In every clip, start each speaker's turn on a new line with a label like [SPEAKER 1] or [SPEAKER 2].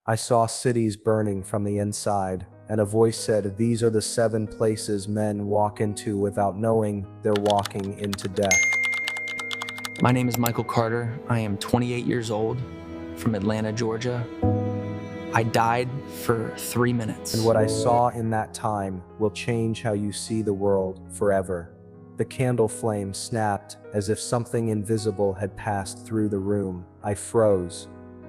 [SPEAKER 1] I saw cities burning from the inside, and a voice said, "These are the 7 places men walk into without knowing they're walking into death."
[SPEAKER 2] My name is Michael Carter. I am 28 years old from Atlanta, Georgia. I died for 3 minutes.
[SPEAKER 1] And what I saw in that time will change how you see the world forever. The candle flame snapped as if something invisible had passed through the room. I froze.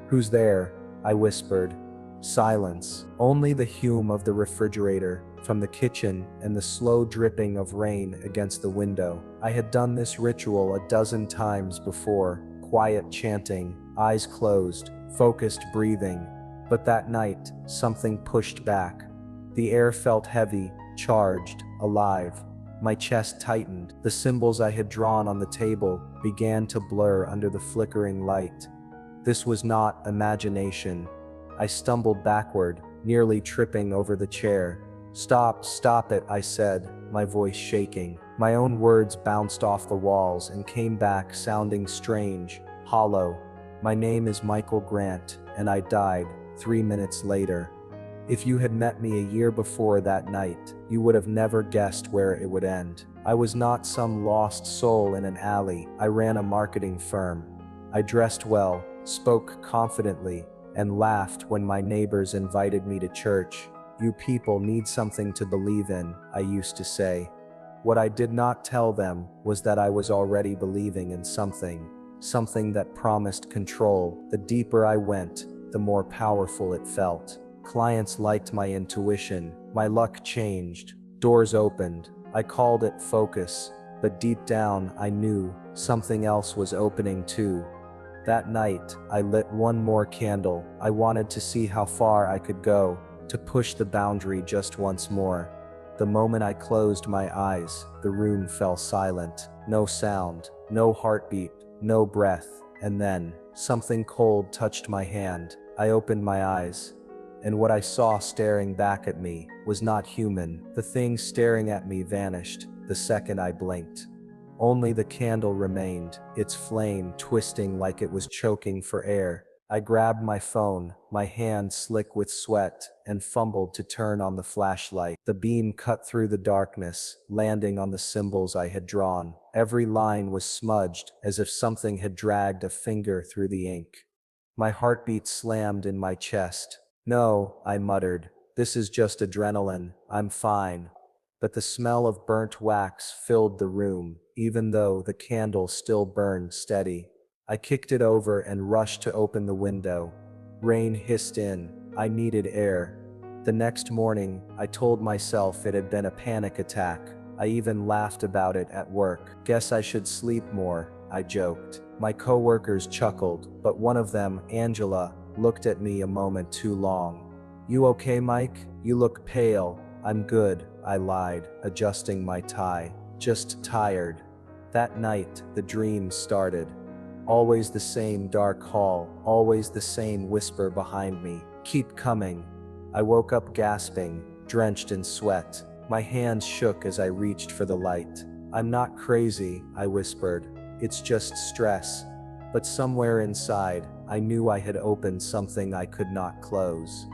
[SPEAKER 1] "Who's there?" I whispered. Silence. Only the hum of the refrigerator from the kitchen and the slow dripping of rain against the window. I had done this ritual a dozen times before, quiet chanting, eyes closed, focused breathing. But that night, something pushed back. The air felt heavy, charged, alive. My chest tightened. The symbols I had drawn on the table began to blur under the flickering light. This was not imagination. I stumbled backward, nearly tripping over the chair. Stop it," I said, my voice shaking. My own words bounced off the walls and came back sounding strange, hollow. "My name is Michael Grant, and I died 3 minutes later." If you had met me a year before that night, you would have never guessed where it would end. I was not some lost soul in an alley. I ran a marketing firm. I dressed well, spoke confidently, and laughed when my neighbors invited me to church. "You people need something to believe in," I used to say. What I did not tell them was that I was already believing in something that promised control. The deeper I went, the more powerful it felt. Clients liked my intuition. My luck changed. Doors opened. I called it focus, but deep down I knew something else was opening too. That night, I lit one more candle. I wanted to see how far I could go, to push the boundary just once more. The moment I closed my eyes, the room fell silent. No sound, no heartbeat, no breath. And then, something cold touched my hand. I opened my eyes, and what I saw staring back at me was not human. The thing staring at me vanished the second I blinked. Only the candle remained, its flame twisting like it was choking for air. I grabbed my phone, my hand slick with sweat, and fumbled to turn on the flashlight. The beam cut through the darkness, landing on the symbols I had drawn. Every line was smudged, as if something had dragged a finger through the ink. My heartbeat slammed in my chest. "No," I muttered. "This is just adrenaline. I'm fine." But the smell of burnt wax filled the room, even though the candle still burned steady. I kicked it over and rushed to open the window. Rain hissed in. I needed air. The next morning, I told myself it had been a panic attack. I even laughed about it at work. "Guess I should sleep more," I joked. My coworkers chuckled, but one of them, Angela, looked at me a moment too long. "You okay, Mike? You look pale." "I'm good," I lied, adjusting my tie. "Just tired." That night, the dream started. Always the same dark hall, always the same whisper behind me. "Keep coming." I woke up gasping, drenched in sweat. My hands shook as I reached for the light. "I'm not crazy," I whispered. "It's just stress." But somewhere inside, I knew I had opened something I could not close.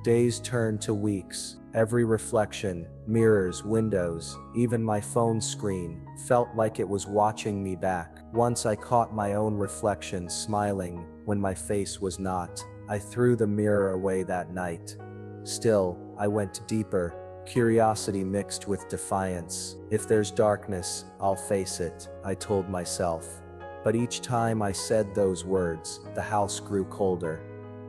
[SPEAKER 1] Days turned to weeks. Every reflection, mirrors, windows, even my phone screen, felt like it was watching me back. Once I caught my own reflection smiling when my face was not. I threw the mirror away that night. Still, I went deeper, curiosity mixed with defiance. "If there's darkness, I'll face it," I told myself. But each time I said those words, the house grew colder.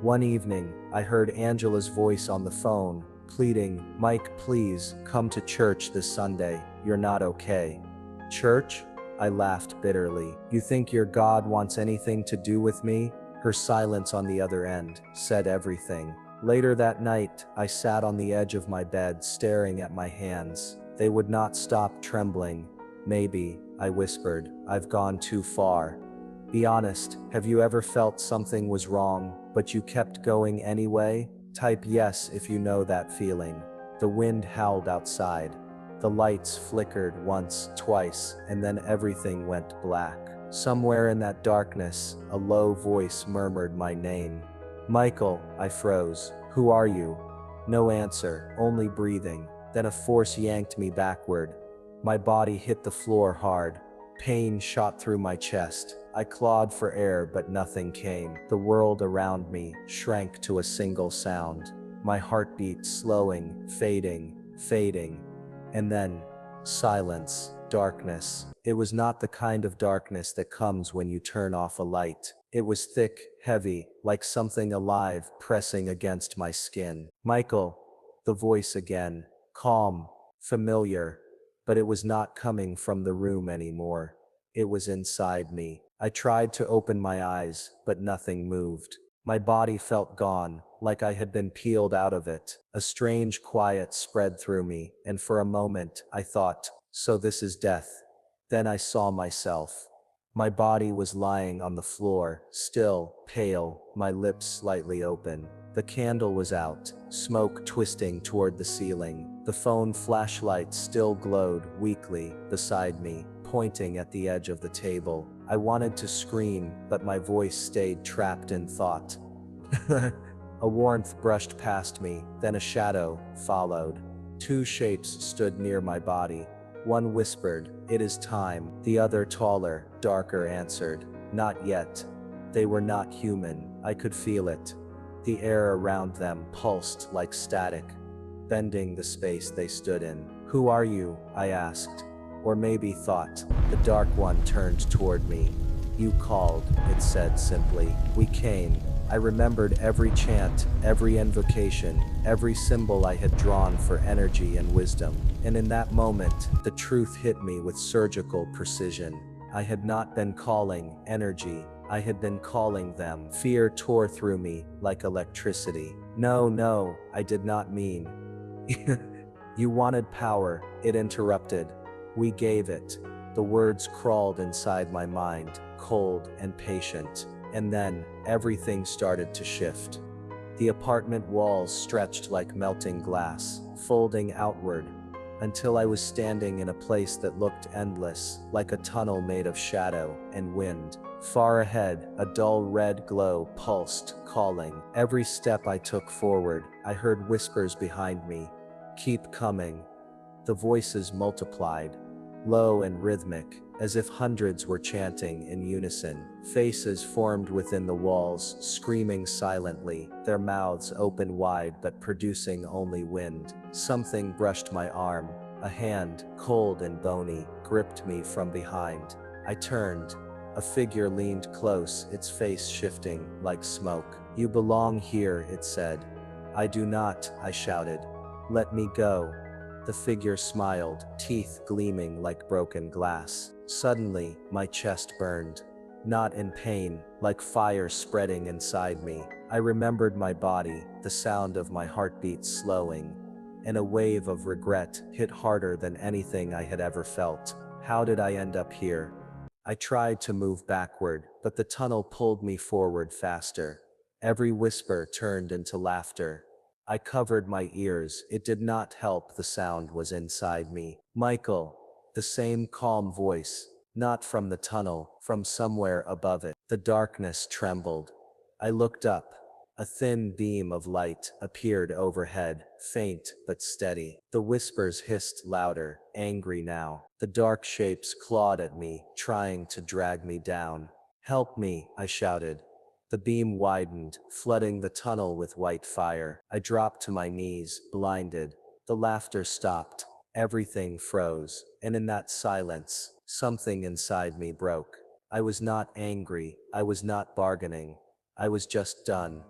[SPEAKER 1] One evening, I heard Angela's voice on the phone, pleading, "Mike, please, come to church this Sunday. You're not okay." "Church?" I laughed bitterly. "You think your God wants anything to do with me?" Her silence on the other end said everything. Later that night, I sat on the edge of my bed staring at my hands. They would not stop trembling. "Maybe," I whispered, "I've gone too far." Be honest, have you ever felt something was wrong, but you kept going anyway? Type yes if you know that feeling. The wind howled outside. The lights flickered once, twice, and then everything went black. Somewhere in that darkness, a low voice murmured my name. Michael, I froze. Who are you? No answer, only breathing. Then a force yanked me backward. My body hit the floor hard. Pain shot through my chest. I clawed for air, but nothing came. The world around me shrank to a single sound. My heartbeat slowing, fading. And then, silence, darkness. It was not the kind of darkness that comes when you turn off a light. It was thick, heavy, like something alive pressing against my skin. Michael, the voice again, calm, familiar, but it was not coming from the room anymore. It was inside me. I tried to open my eyes, but nothing moved. My body felt gone, like I had been peeled out of it. A strange quiet spread through me, and for a moment, I thought, so this is death. Then I saw myself. My body was lying on the floor, still, pale, my lips slightly open. The candle was out, smoke twisting toward the ceiling. The phone flashlight still glowed weakly beside me, pointing at the edge of the table. I wanted to scream, but my voice stayed trapped in thought. A warmth brushed past me, then a shadow followed. Two shapes stood near my body. One whispered, "It is time." The other, taller, darker, answered, "Not yet." They were not human. I could feel it. The air around them pulsed like static, bending the space they stood in. "Who are you?" I asked. Or maybe thought. The dark one turned toward me. "You called," it said simply. "We came." I remembered every chant, every invocation, every symbol I had drawn for energy and wisdom. And in that moment, the truth hit me with surgical precision. I had not been calling energy. I had been calling them. Fear tore through me like electricity. No, I did not mean. You wanted power, it interrupted. We gave it. The words crawled inside my mind, cold and patient. And then, everything started to shift. The apartment walls stretched like melting glass, folding outward, until I was standing in a place that looked endless, like a tunnel made of shadow and wind. Far ahead, a dull red glow pulsed, calling. Every step I took forward, I heard whispers behind me. "Keep coming." The voices multiplied, low and rhythmic, as if hundreds were chanting in unison. Faces formed within the walls, screaming silently, their mouths open wide but producing only wind. Something brushed my arm. A hand, cold and bony, gripped me from behind. I turned. A figure leaned close, its face shifting like smoke. "You belong here," it said. "I do not," I shouted. "Let me go." The figure smiled, teeth gleaming like broken glass. Suddenly, my chest burned. Not in pain, like fire spreading inside me. I remembered my body, the sound of my heartbeat slowing, and a wave of regret hit harder than anything I had ever felt. How did I end up here? I tried to move backward, but the tunnel pulled me forward faster. Every whisper turned into laughter. I covered my ears. It did not help. The sound was inside me. "Michael." The same calm voice, not from the tunnel, from somewhere above it. The darkness trembled. I looked up. A thin beam of light appeared overhead, faint but steady. The whispers hissed louder, angry now. The dark shapes clawed at me, trying to drag me down. "Help me," I shouted. The beam widened, flooding the tunnel with white fire. I dropped to my knees, blinded. The laughter stopped. Everything froze. And in that silence, something inside me broke. I was not angry. I was not bargaining. I was just done.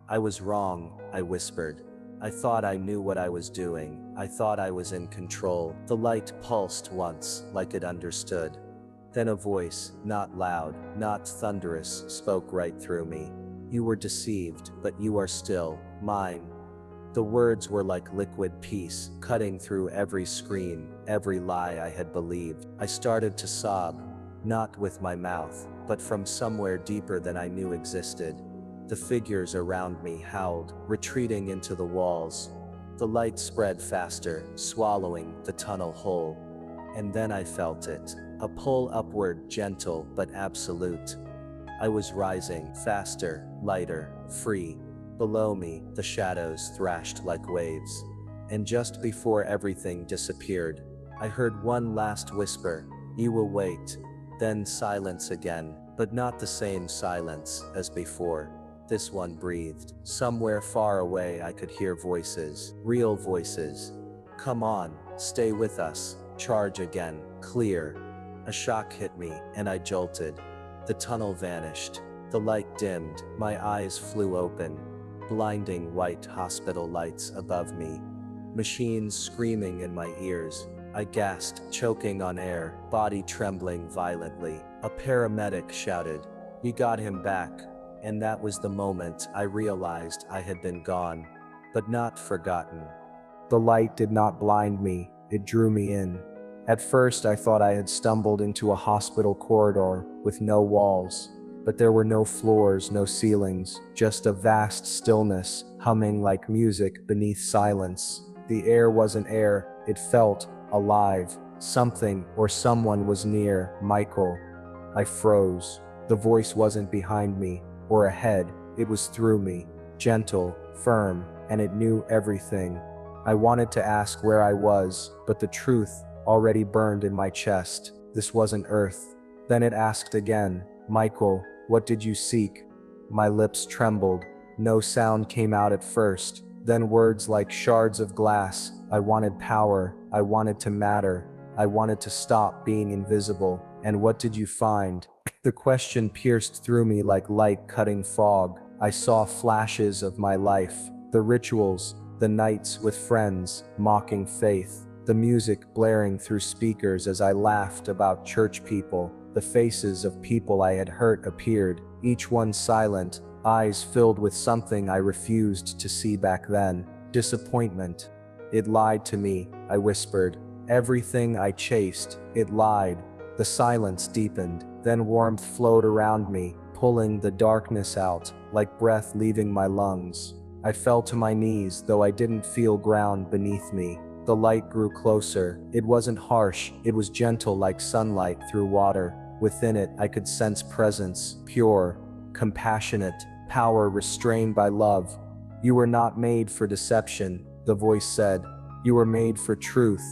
[SPEAKER 1] "I was wrong," I whispered. "I thought I knew what I was doing. I thought I was in control." The light pulsed once, like it understood. Then a voice, not loud, not thunderous, spoke right through me. "You were deceived, but you are still mine." The words were like liquid peace, cutting through every scream, every lie I had believed. I started to sob, not with my mouth, but from somewhere deeper than I knew existed. The figures around me howled, retreating into the walls. The light spread faster, swallowing the tunnel whole. And then I felt it. A pull upward, gentle but absolute. I was rising, faster, lighter, free. Below me, the shadows thrashed like waves. And just before everything disappeared, I heard one last whisper, "You will wait." Then silence again, but not the same silence as before. This one breathed. Somewhere far away I could hear voices, real voices. "Come on, stay with us, charge again, clear." A shock hit me, and I jolted. The tunnel vanished. The light dimmed, my eyes flew open. Blinding white hospital lights above me. Machines screaming in my ears. I gasped, choking on air, body trembling violently. A paramedic shouted, "You got him back." And that was the moment I realized I had been gone, but not forgotten. The light did not blind me, it drew me in. At first I thought I had stumbled into a hospital corridor with no walls, but there were no floors, no ceilings, just a vast stillness, humming like music beneath silence. The air wasn't air, it felt alive. Something or someone was near. "Michael." I froze. The voice wasn't behind me or ahead, it was through me, gentle, firm, and it knew everything. I wanted to ask where I was, but the truth already burned in my chest. This wasn't Earth. Then it asked again, "Michael, what did you seek?" My lips trembled. No sound came out at first. Then words like shards of glass. I wanted power. I wanted to matter. I wanted to stop being invisible. "And what did you find?" The question pierced through me like light cutting fog. I saw flashes of my life. The rituals, the nights with friends, mocking faith. The music blaring through speakers as I laughed about church people. The faces of people I had hurt appeared, each one silent, eyes filled with something I refused to see back then. Disappointment. "It lied to me," I whispered. "Everything I chased, it lied." The silence deepened, then warmth flowed around me, pulling the darkness out, like breath leaving my lungs. I fell to my knees, though I didn't feel ground beneath me. The light grew closer. It wasn't harsh, it was gentle like sunlight through water. Within it, I could sense presence, pure, compassionate, power restrained by love. "You were not made for deception," the voice said. "You were made for truth."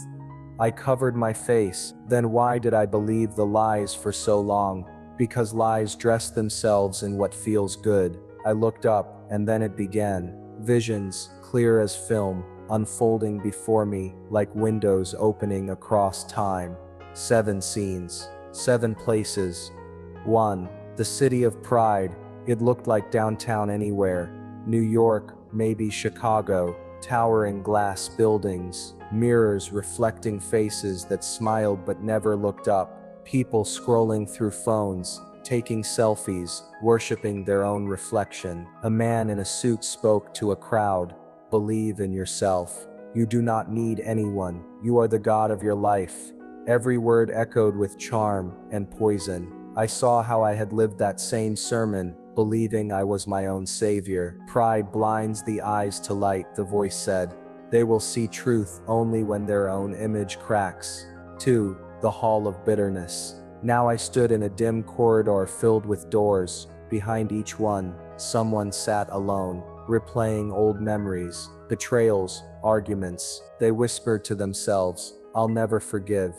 [SPEAKER 1] I covered my face. Then why did I believe the lies for so long? Because lies dress themselves in what feels good. I looked up, and then it began. Visions, clear as film, unfolding before me like windows opening across time. 7 scenes, 7 places. 1. The city of pride. It looked like downtown anywhere. New York, maybe Chicago. Towering glass buildings, mirrors reflecting faces that smiled but never looked up. People scrolling through phones, taking selfies, worshiping their own reflection. A man in a suit spoke to a crowd. "Believe in yourself. You do not need anyone. You are the god of your life." Every word echoed with charm and poison. I saw how I had lived that same sermon, believing I was my own savior. "Pride blinds the eyes to light," the voice said. "They will see truth only when their own image cracks." 2. The hall of bitterness. Now I stood in a dim corridor filled with doors. Behind each one, someone sat alone, replaying old memories, betrayals, arguments. They whispered to themselves, "I'll never forgive."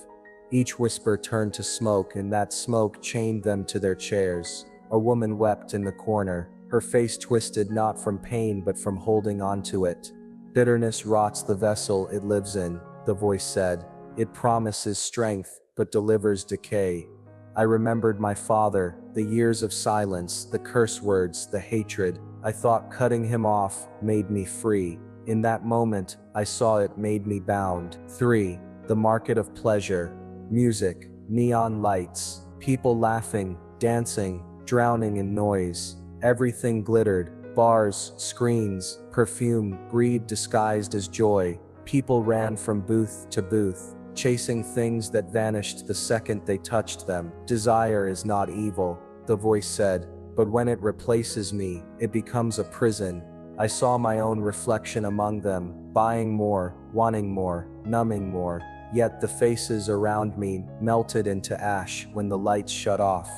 [SPEAKER 1] Each whisper turned to smoke, and that smoke chained them to their chairs. A woman wept in the corner, her face twisted not from pain but from holding on to it. "Bitterness rots the vessel it lives in," the voice said. "It promises strength, but delivers decay." I remembered my father, the years of silence, the curse words, the hatred. I thought cutting him off made me free. In that moment, I saw it made me bound. 3. The market of pleasure. Music, neon lights, people laughing, dancing, drowning in noise. Everything glittered. Bars, screens, perfume, greed disguised as joy. People ran from booth to booth, chasing things that vanished the second they touched them. "Desire is not evil," the voice said, "but when it replaces me, it becomes a prison." I saw my own reflection among them, buying more, wanting more, numbing more. Yet the faces around me melted into ash when the lights shut off.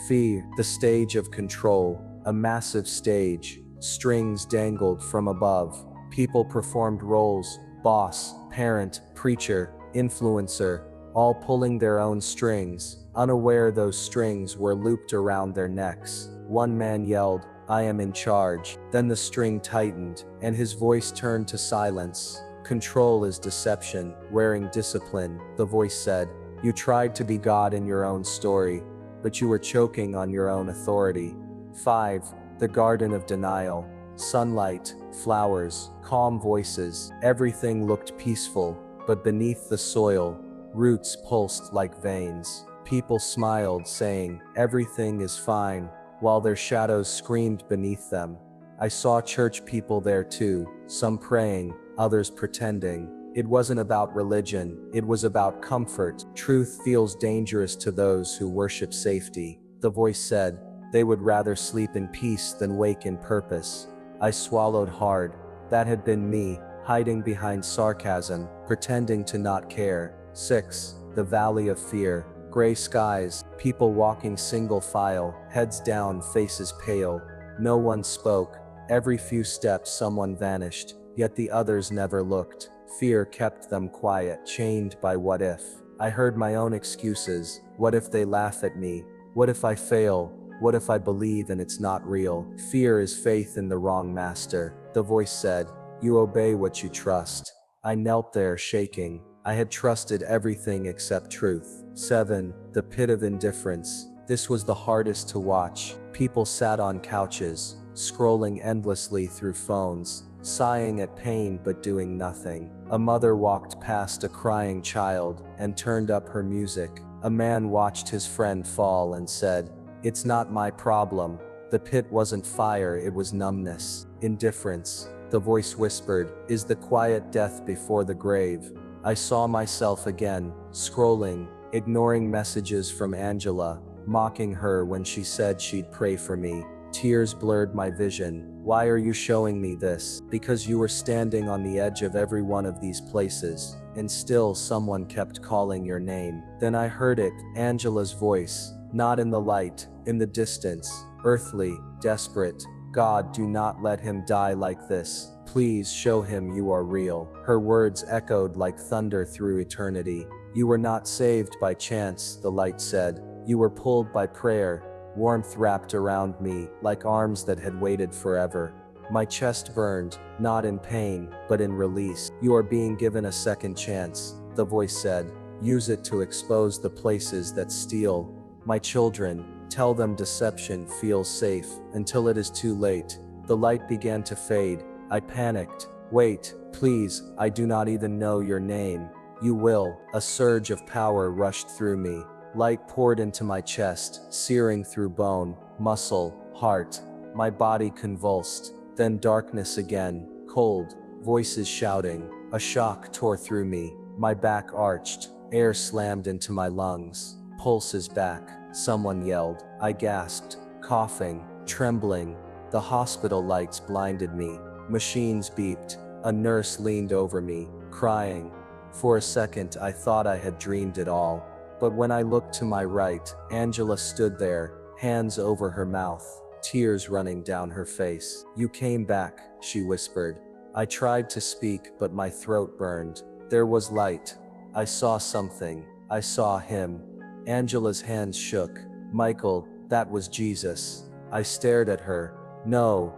[SPEAKER 1] Fear, the stage of control, a massive stage. Strings dangled from above. People performed roles: boss, parent, preacher, influencer, all pulling their own strings, unaware those strings were looped around their necks. One man yelled, "I am in charge." Then the string tightened, and his voice turned to silence. "Control is deception, wearing discipline," the voice said. "You tried to be God in your own story, but you were choking on your own authority." 5. The Garden of Denial. Sunlight, flowers, calm voices, everything looked peaceful, but beneath the soil, roots pulsed like veins. People smiled, saying, "Everything is fine," while their shadows screamed beneath them. I saw church people there too, some praying, others pretending. It wasn't about religion, it was about comfort. "Truth feels dangerous to those who worship safety," the voice said. "They would rather sleep in peace than wake in purpose." I swallowed hard. That had been me, hiding behind sarcasm, pretending to not care. 6. The Valley of Fear. Gray skies, people walking single file, heads down, faces pale. No one spoke. Every few steps someone vanished, yet the others never looked. Fear kept them quiet, chained by what if. I heard my own excuses. What if they laugh at me? What if I fail? What if I believe and it's not real? Fear is faith in the wrong master, the voice said. You obey what you trust. I knelt there shaking. I had trusted everything except truth. 7. The Pit of Indifference. This was the hardest to watch. People sat on couches, scrolling endlessly through phones, sighing at pain but doing nothing. A mother walked past a crying child and turned up her music. A man watched his friend fall and said, "It's not my problem." The pit wasn't fire, it was numbness. Indifference, the voice whispered, is the quiet death before the grave. I saw myself again, scrolling, ignoring messages from Angela, mocking her when she said she'd pray for me. Tears blurred my vision. Why are you showing me this? Because you were standing on the edge of every one of these places, and still someone kept calling your name. Then I heard it, Angela's voice, not in the light, in the distance, earthly, desperate. God, do not let him die like this. Please show him you are real. Her words echoed like thunder through eternity. You were not saved by chance, the light said. You were pulled by prayer. Warmth wrapped around me, like arms that had waited forever. My chest burned, not in pain, but in release. You are being given a second chance, the voice said. Use it to expose the places that steal. My children, tell them deception feels safe, until it is too late. The light began to fade. I panicked. Wait, please, I do not even know your name. You will. A surge of power rushed through me. Light poured into my chest, searing through bone, muscle, heart. My body convulsed. Then darkness again, cold, voices shouting. A shock tore through me. My back arched. Air slammed into my lungs. Pulse is back, someone yelled. I gasped, coughing, trembling. The hospital lights blinded me. Machines beeped. A nurse leaned over me, crying. For a second I thought I had dreamed it all. But when I looked to my right, Angela stood there, hands over her mouth, tears running down her face. You came back, she whispered. I tried to speak, but my throat burned. There was light. I saw something. I saw him. Angela's hands shook. Michael, that was Jesus. I stared at her. No,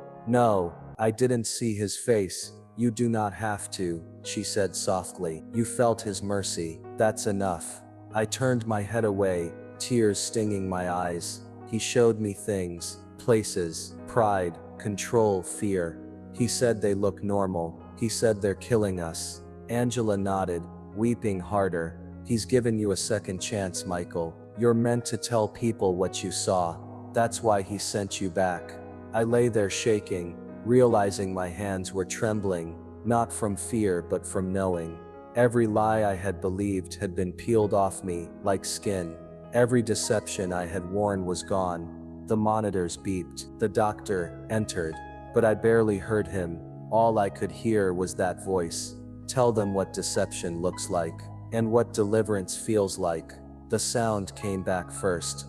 [SPEAKER 1] I didn't see his face. You do not have to, she said softly. You felt his mercy. That's enough. I turned my head away, tears stinging my eyes. He showed me things, places, pride, control, fear. He said they look normal. He said they're killing us. Angela nodded, weeping harder. He's given you a second chance, Michael. You're meant to tell people what you saw. That's why he sent you back. I lay there shaking, realizing my hands were trembling, not from fear but from knowing. Every lie I had believed had been peeled off me, like skin. Every deception I had worn was gone. The monitors beeped. The doctor entered. But I barely heard him. All I could hear was that voice. Tell them what deception looks like, and what deliverance feels like. The sound came back first.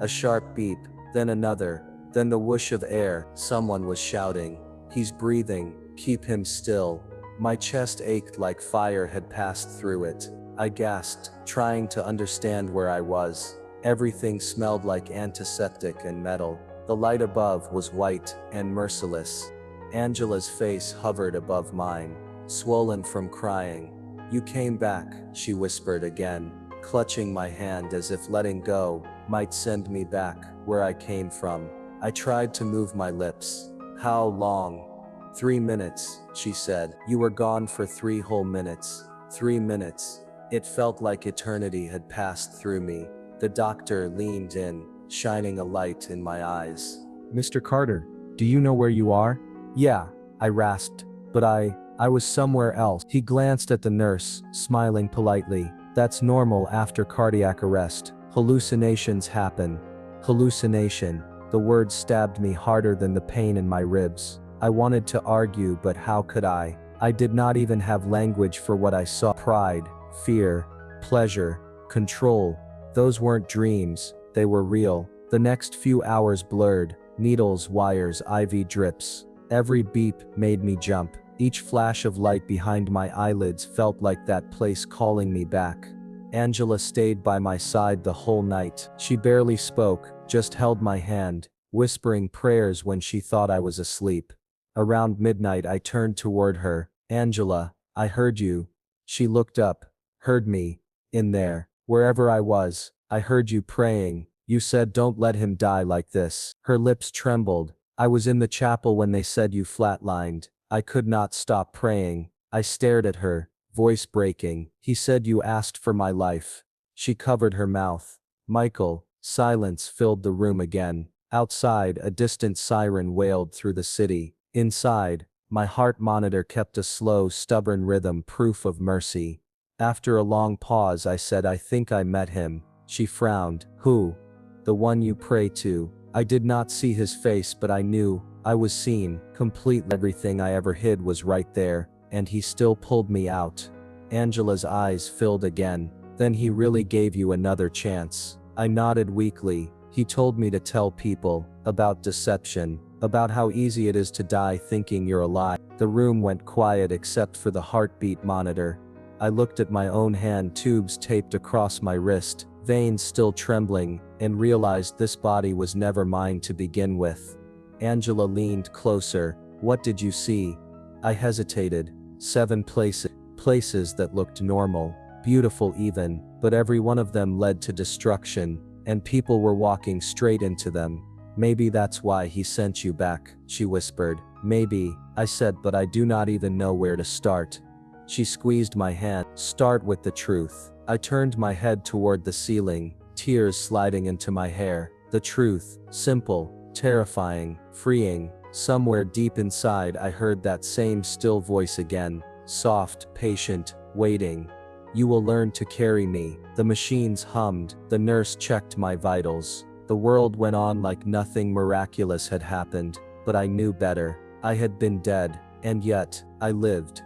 [SPEAKER 1] A sharp beep, then another, Then the whoosh of air, someone was shouting. "He's breathing, keep him still." My chest ached like fire had passed through it. I gasped, trying to understand where I was. Everything smelled like antiseptic and metal. The light above was white and merciless. Angela's face hovered above mine, swollen from crying. "You came back," she whispered again, clutching my hand as if letting go might send me back where I came from. I tried to move my lips. "How long?" 3 minutes, she said. "You were gone for 3 whole minutes. 3 minutes." It felt like eternity had passed through me. The doctor leaned in, shining a light in my eyes. "Mr. Carter, do you know where you are?" "Yeah," I rasped, "but I was somewhere else." He glanced at the nurse, smiling politely. "That's normal after cardiac arrest. Hallucinations happen." Hallucination. The word stabbed me harder than the pain in my ribs. I wanted to argue, but how could I? I did not even have language for what I saw. Pride, fear, pleasure, control. Those weren't dreams, they were real. The next few hours blurred. Needles, wires, IV drips. Every beep made me jump. Each flash of light behind my eyelids felt like that place calling me back. Angela stayed by my side the whole night. She barely spoke, just held my hand, whispering prayers when she thought I was asleep. Around midnight I turned toward her. "Angela, I heard you." She looked up. "Heard me? In there, wherever I was, I heard you praying. You said don't let him die like this." Her lips trembled. "I was in the chapel when they said you flatlined. I could not stop praying." I stared at her, voice breaking. "He said you asked for my life." She covered her mouth. "Michael." Silence filled the room again. Outside, a distant siren wailed through the city. Inside, my heart monitor kept a slow, stubborn rhythm, proof of mercy. After a long pause I said, "I think I met him." She frowned. "Who?" "The one you pray to." I did not see his face, but I knew I was seen. Complete. Everything I ever hid was right there, and he still pulled me out. Angela's eyes filled again. "Then he really gave you another chance." I nodded weakly. "He told me to tell people about deception, about how easy it is to die thinking you're alive." The room went quiet except for the heartbeat monitor. I looked at my own hand, tubes taped across my wrist, veins still trembling, and realized this body was never mine to begin with. Angela leaned closer. "What did you see?" I hesitated. 7 places that looked normal, beautiful even, but every one of them led to destruction, and people were walking straight into them. "Maybe that's why he sent you back," she whispered. "Maybe," I said, "but I do not even know where to start." She squeezed my hand. "Start with the truth." I turned my head toward the ceiling, tears sliding into my hair. The truth, simple, terrifying, freeing. Somewhere deep inside I heard that same still voice again, soft, patient, waiting. "You will learn to carry me." The machines hummed, the nurse checked my vitals. The world went on like nothing miraculous had happened, but I knew better. I had been dead, and yet, I lived.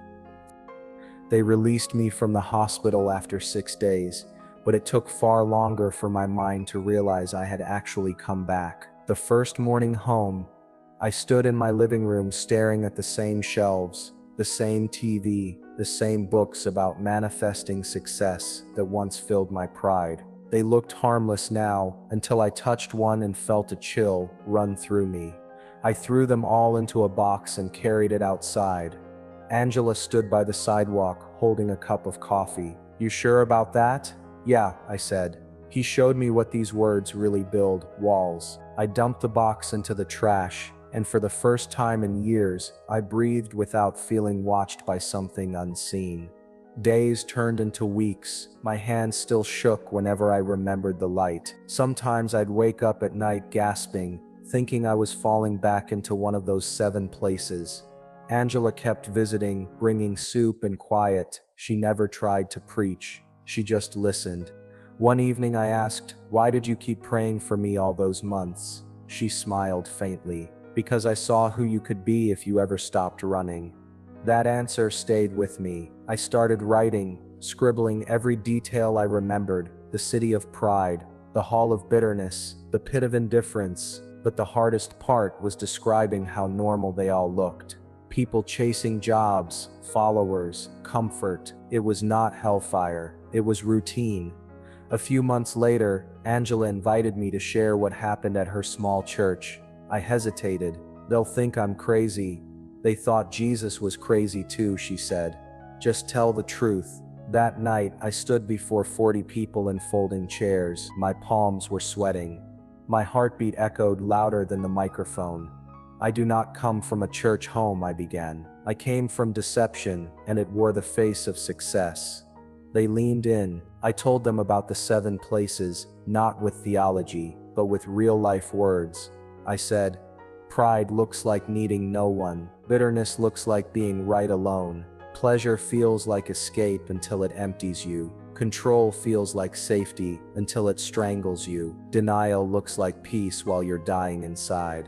[SPEAKER 1] They released me from the hospital after 6 days, but it took far longer for my mind to realize I had actually come back. The first morning home, I stood in my living room staring at the same shelves, the same TV, the same books about manifesting success that once filled my pride. They looked harmless now, until I touched one and felt a chill run through me. I threw them all into a box and carried it outside. Angela stood by the sidewalk, holding a cup of coffee. "You sure about that?" "Yeah," I said. He showed me what these words really build, walls. I dumped the box into the trash, and for the first time in years, I breathed without feeling watched by something unseen. Days turned into weeks. My hands still shook whenever I remembered the light. Sometimes I'd wake up at night gasping, thinking I was falling back into one of those 7 places. Angela kept visiting, bringing soup and quiet. She never tried to preach. She just listened. One evening I asked, "Why did you keep praying for me all those months?" She smiled faintly. "Because I saw who you could be if you ever stopped running." That answer stayed with me. I started writing, scribbling every detail I remembered: the city of pride, the hall of bitterness, the pit of indifference. But the hardest part was describing how normal they all looked. People chasing jobs, followers, comfort. It was not hellfire, it was routine. A few months later, Angela invited me to share what happened at her small church. I hesitated. They'll think I'm crazy. They thought Jesus was crazy too, she said. Just tell the truth. That night, I stood before 40 people in folding chairs. My palms were sweating. My heartbeat echoed louder than the microphone. I do not come from a church home, I began. I came from deception, and it wore the face of success. They leaned in. I told them about the 7 places, not with theology, but with real-life words. I said, pride looks like needing no one. Bitterness looks like being right alone. Pleasure feels like escape until it empties you. Control feels like safety until it strangles you. Denial looks like peace while you're dying inside.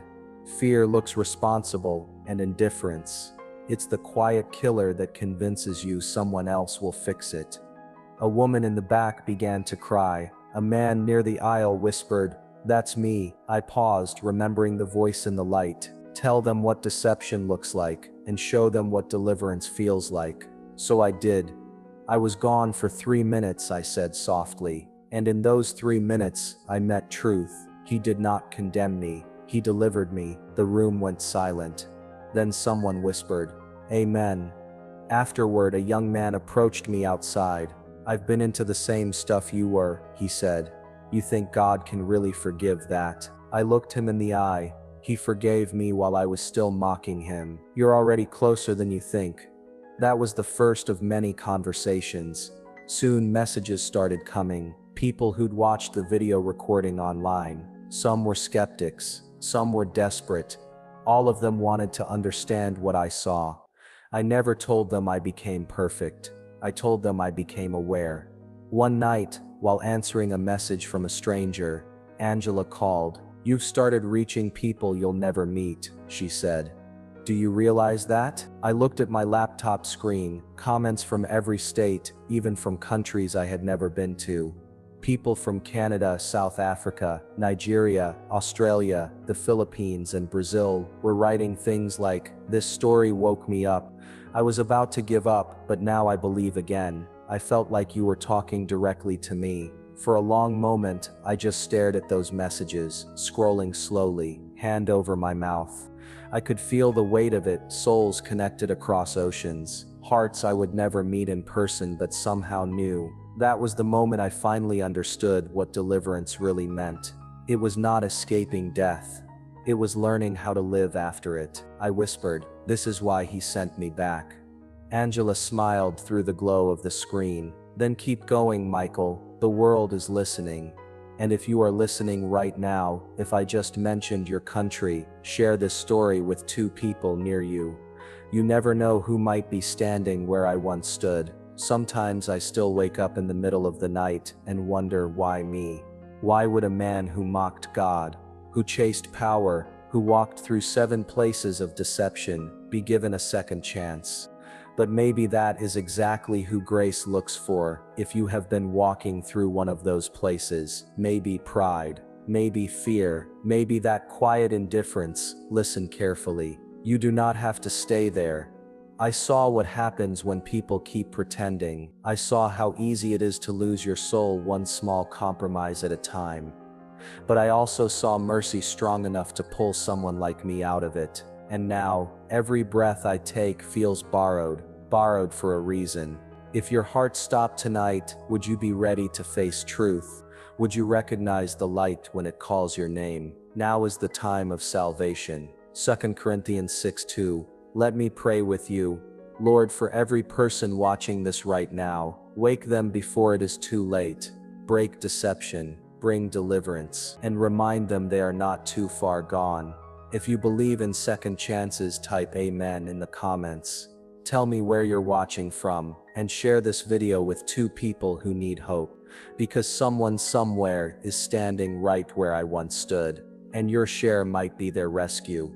[SPEAKER 1] Fear looks responsible, and indifference. It's the quiet killer that convinces you someone else will fix it. A woman in the back began to cry. A man near the aisle whispered, "That's me." I paused, remembering the voice in the light. Tell them what deception looks like, and show them what deliverance feels like. So I did. I was gone for 3 minutes, I said softly. And in those 3 minutes, I met truth. He did not condemn me. He delivered me. The room went silent. Then someone whispered, "Amen." Afterward, a young man approached me outside. "I've been into the same stuff you were," he said. "You think God can really forgive that?" I looked him in the eye. He forgave me while I was still mocking him. "You're already closer than you think." That was the first of many conversations. Soon messages started coming. People who'd watched the video recording online. Some were skeptics. Some were desperate. All of them wanted to understand what I saw. I never told them I became perfect. I told them I became aware. One night, while answering a message from a stranger, Angela called. "You've started reaching people you'll never meet," she said. "Do you realize that?" I looked at my laptop screen, comments from every state, even from countries I had never been to. People from Canada, South Africa, Nigeria, Australia, the Philippines, and Brazil were writing things like, "This story woke me up. I was about to give up, but now I believe again. I felt like you were talking directly to me." For a long moment, I just stared at those messages, scrolling slowly, hand over my mouth. I could feel the weight of it, souls connected across oceans, hearts I would never meet in person but somehow knew. That was the moment I finally understood what deliverance really meant. It was not escaping death. It was learning how to live after it. I whispered, "This is why he sent me back." Angela smiled through the glow of the screen. "Then keep going, Michael. The world is listening. And if you are listening right now, if I just mentioned your country, share this story with 2 people near you. You never know who might be standing where I once stood. Sometimes I still wake up in the middle of the night and wonder, why me? Why would a man who mocked God, who chased power, who walked through 7 places of deception, be given a second chance? But maybe that is exactly who grace looks for. If you have been walking through one of those places, maybe pride, maybe fear, maybe that quiet indifference, listen carefully. You do not have to stay there. I saw what happens when people keep pretending. I saw how easy it is to lose your soul one small compromise at a time. But I also saw mercy strong enough to pull someone like me out of it. And now, every breath I take feels borrowed for a reason. If your heart stopped tonight, would you be ready to face truth? Would you recognize the light when it calls your name? Now is the time of salvation. 2 Corinthians 6:2. Let me pray with you. Lord, for every person watching this right now, wake them before it is too late. Break deception, bring deliverance, and remind them they are not too far gone. If you believe in second chances, type amen in the comments. Tell me where you're watching from, and share this video with 2 people who need hope, because someone somewhere is standing right where I once stood, and your share might be their rescue.